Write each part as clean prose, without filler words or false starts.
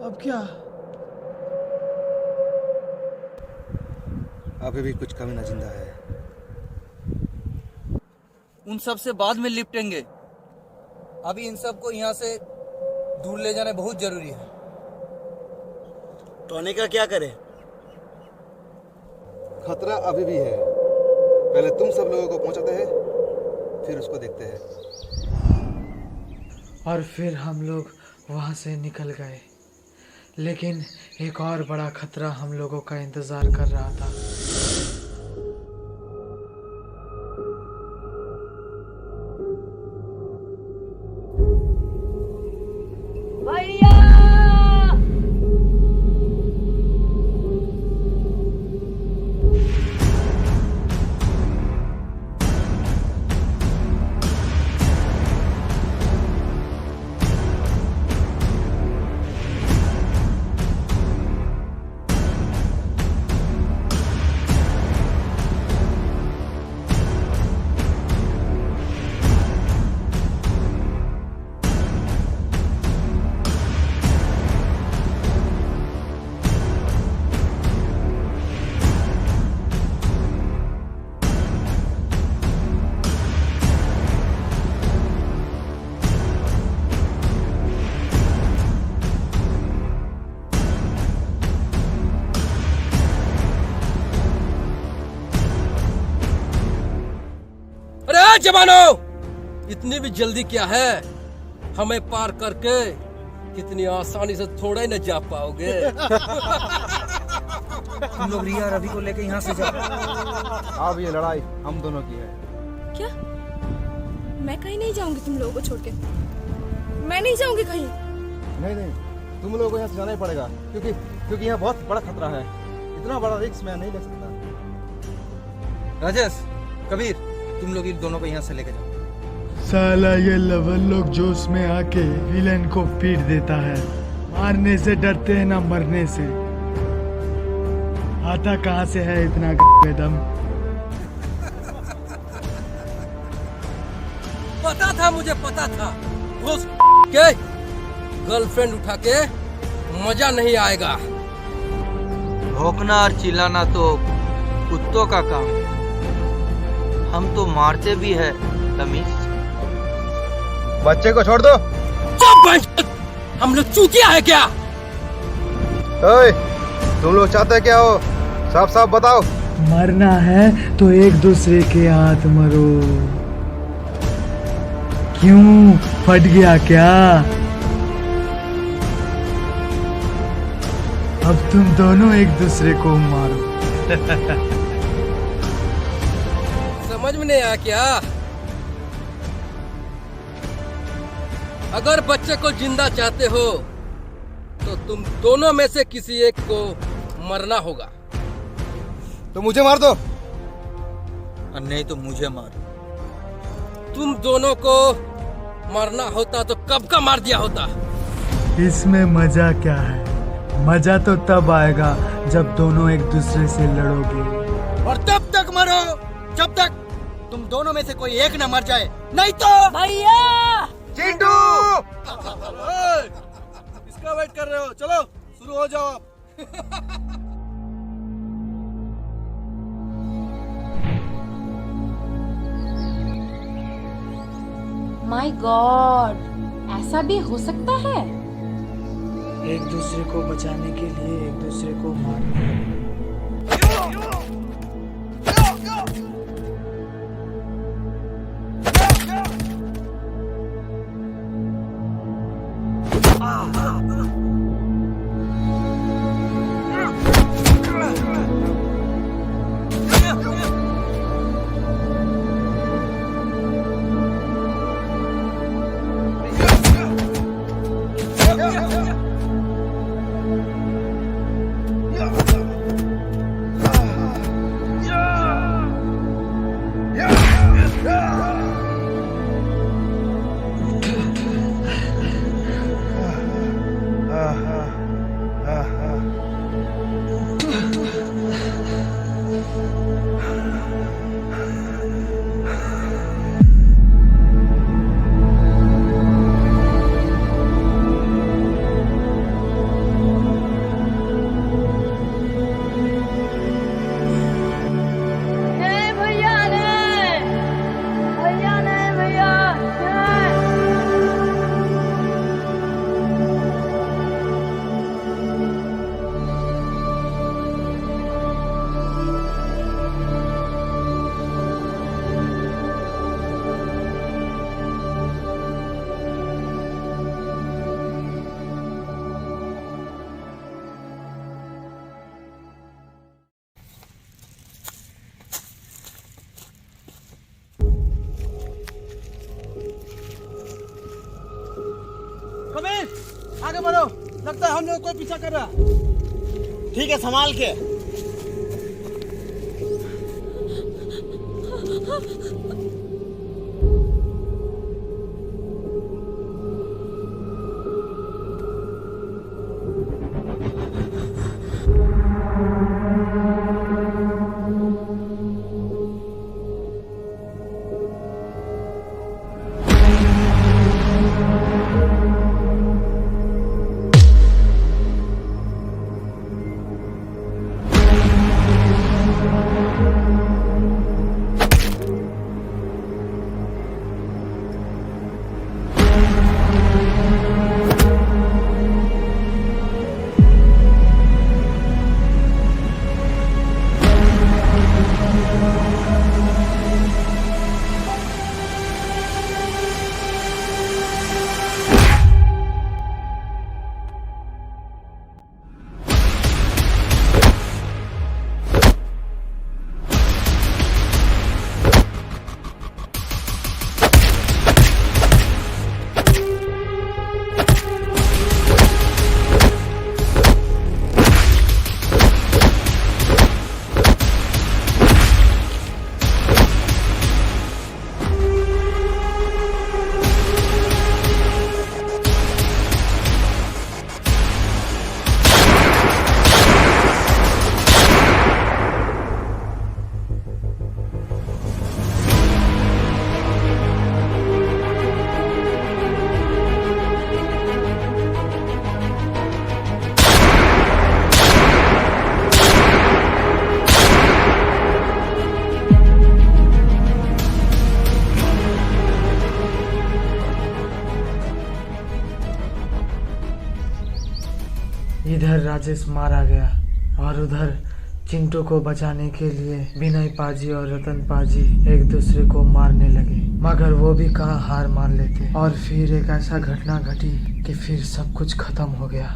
अब क्या? अभी भी कुछ कमी न जिंदा है। उन सब से बाद में निपटेंगे। अभी इन सब को यहाँ से दूर ले जाना बहुत जरूरी है। टॉनी का क्या करें? खतरा अभी भी है। पहले तुम सब लोगों को पहुंचाते हैं, फिर उसको देखते हैं। और फिर हम लोग वहाँ से निकल गए, लेकिन एक और बड़ा खतरा हम लोगों का इंतजार कर रहा था। जवानों, इतनी भी जल्दी क्या है? हमें पार करके कितनी आसानी से थोड़ा ही न जा पाओगे। तुम लोग रिया रवि को लेके यहाँ से जाओ। अब ये लड़ाई हम दोनों की है। क्या? मैं कहीं नहीं जाऊंगी तुम लोगों को छोड़ के। मैं नहीं जाऊंगी कहीं। नहीं नहीं, तुम लोगों को यहाँ से जाना ही पड़ेगा, क्योंकि यहाँ बहुत बड़ा खतरा है। इतना बड़ा रिस्क मैं नहीं ले सकता। राजेश, कबीर, तुम लोग इन दोनों को यहाँ से लेके जाओ। साला ये लवन लोग जोश में आके विलेन को पीट देता है। मारने से डरते हैं ना मरने से। आता कहाँ से है इतना दम? पता था, मुझे पता था। उस के गर्लफ्रेंड उठा के मजा नहीं आएगा। भौंकना और चिल्लाना तो कुत्तों का काम। हम तो मारते भी है तमीज। बच्चे को छोड़ दो। हम लोग चूतिया है क्या? ओए, तुम लोग चाहते क्या हो? साफ साफ बताओ। मरना है तो एक दूसरे के हाथ मरो। क्यों, फट गया क्या? अब तुम दोनों एक दूसरे को मारो। समझ में नहीं आया क्या? अगर बच्चे को जिंदा चाहते हो तो तुम दोनों में से किसी एक को मरना होगा। तो मुझे मार दो। और नहीं तो मुझे मारो। तुम दोनों को मरना होता तो कब का मार दिया होता। इसमें मजा क्या है? मजा तो तब आएगा जब दोनों एक दूसरे से लड़ोगे। और तब तक मरो जब तक तुम दोनों में से कोई एक न मर जाए, नहीं तो भैया! चिंटू! इसका वेट कर रहे हो? चलो शुरू हो जाओ आप। माय गॉड, ऐसा भी हो सकता है? एक दूसरे को बचाने के लिए एक दूसरे को मारना। लगता है हम लोग कोई पीछा कर रहा। ठीक है, संभाल के। इधर राजेश मारा गया और उधर चिंटू को बचाने के लिए विनय पाजी और रतन पाजी एक दूसरे को मारने लगे, मगर वो भी कहाँ हार मान लेते। और फिर एक ऐसा घटना घटी कि फिर सब कुछ खत्म हो गया।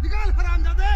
निकाल हरामजादे।